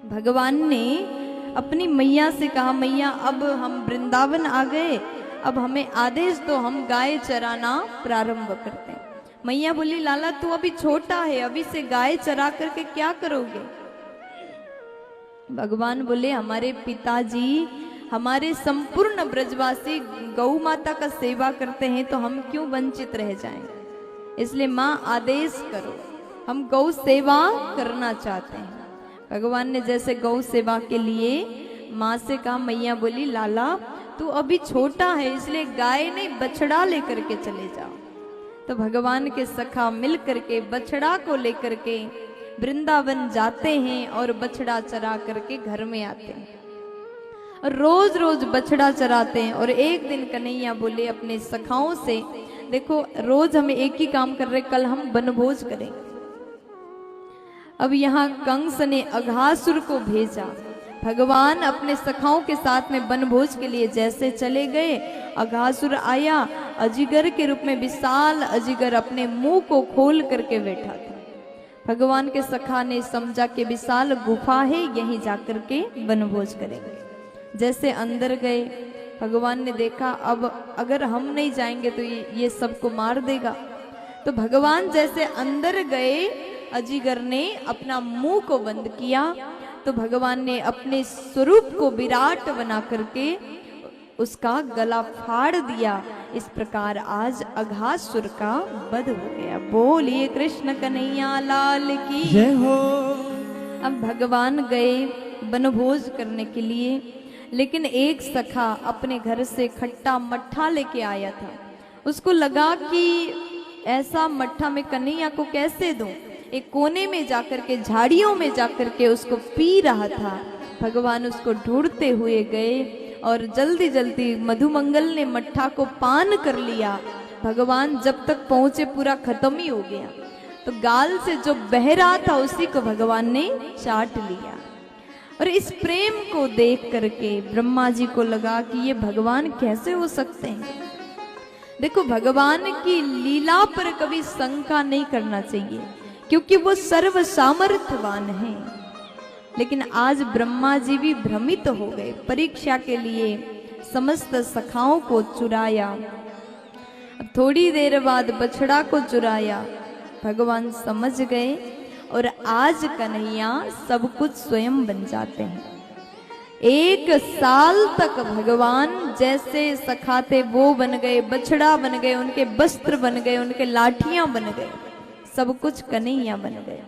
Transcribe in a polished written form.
भगवान ने अपनी मैया से कहा, मैया अब हम वृंदावन आ गए, अब हमें आदेश दो, हम गाय चराना प्रारंभ करते हैं। मैया बोली, लाला तू अभी छोटा है, अभी से गाय चरा करके क्या करोगे? भगवान बोले, हमारे पिताजी, हमारे संपूर्ण ब्रजवासी गौ माता का सेवा करते हैं, तो हम क्यों वंचित रह जाएं? इसलिए माँ आदेश करो, हम गौ सेवा करना चाहते हैं। भगवान ने जैसे गौ सेवा के लिए माँ से कहा, मैया बोली, लाला तू अभी छोटा है, इसलिए गाय नहीं बछड़ा लेकर के चले जाओ। तो भगवान के सखा मिल करके बछड़ा को लेकर के वृंदावन जाते हैं और बछड़ा चरा करके घर में आते हैं और रोज रोज बछड़ा चराते हैं। और एक दिन कन्हैया बोले अपने सखाओं से, देखो रोज हम एक ही काम कर रहे, कल हम वनभोज करेंगे। अब यहाँ कंस ने अघासुर को भेजा। भगवान अपने सखाओं के साथ में वनभोज के लिए जैसे चले गए, अघासुर आया, अजगर के रूप में विशाल अजगर अपने मुंह को खोल करके बैठा था। भगवान के सखा ने समझा कि विशाल गुफा है, यहीं जाकर के वनभोज करेंगे। जैसे अंदर गए, भगवान ने देखा अब अगर हम नहीं जाएंगे तो ये सबको मार देगा। तो भगवान जैसे अंदर गए, अजगर ने अपना मुंह को बंद किया, तो भगवान ने अपने स्वरूप को विराट बना करके उसका गला फाड़ दिया। इस प्रकार आज अघासुर का वध हो गया। बोलिए कृष्ण कन्हैया लाल की जय हो। अब भगवान गए वनभोज करने के लिए, लेकिन एक सखा अपने घर से खट्टा मट्ठा लेके आया था। उसको लगा कि ऐसा मट्ठा मैं कन्हैया को कैसे दूं। एक कोने में जाकर के, झाड़ियों में जाकर के उसको पी रहा था। भगवान उसको ढूंढते हुए गए और जल्दी जल्दी मधुमंगल ने मट्ठा को पान कर लिया। भगवान जब तक पहुंचे पूरा खत्म ही हो गया। तो गाल से जो बह रहा था उसी को भगवान ने चाट लिया। और इस प्रेम को देख करके ब्रह्मा जी को लगा कि ये भगवान कैसे हो सकते हैं। देखो, भगवान की लीला पर कभी शंका नहीं करना चाहिए, क्योंकि वो सर्व सामर्थ्यवान है। लेकिन आज ब्रह्मा जी भी भ्रमित हो गए। परीक्षा के लिए समस्त सखाओं को चुराया, अब थोड़ी देर बाद बछड़ा को चुराया। भगवान समझ गए और आज कन्हैया सब कुछ स्वयं बन जाते हैं। 1 साल तक भगवान जैसे सखा थे वो बन गए, बछड़ा बन गए, उनके वस्त्र बन गए, उनके लाठियां बन गए, सब कुछ कन्हैया बन गए।